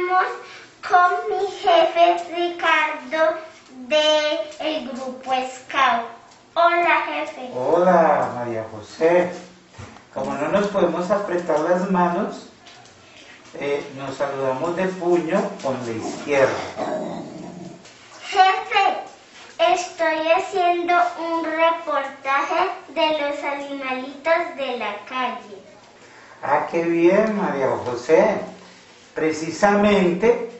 estamos con mi jefe Ricardo del grupo Scout. Hola, jefe. Hola, María José. Como no nos podemos apretar las manos, nos saludamos de puño con la izquierda. Jefe, estoy haciendo un reportaje de los animalitos de la calle. Ah, qué bien, María José. Precisamente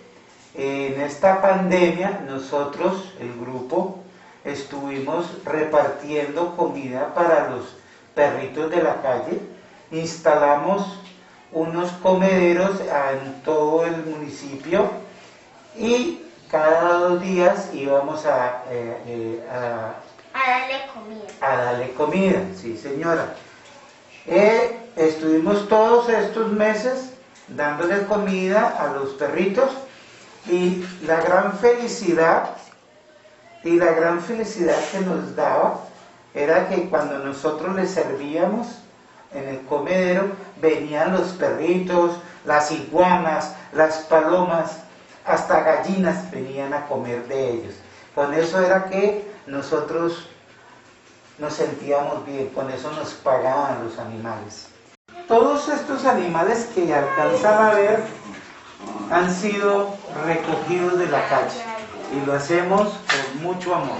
en esta pandemia nosotros, el grupo, estuvimos repartiendo comida para los perritos de la calle. Instalamos unos comederos en todo el municipio y cada 2 días íbamos A darle comida. a darle comida, sí señora. Estuvimos todos estos meses dándole comida a los perritos y la gran felicidad que nos daba era que cuando nosotros les servíamos en el comedero venían los perritos, las iguanas, las palomas, hasta gallinas venían a comer de ellos. Con eso era que nosotros nos sentíamos bien, con eso nos pagaban los animales. Todos estos animales que alcanzan a ver han sido recogidos de la calle y lo hacemos con mucho amor.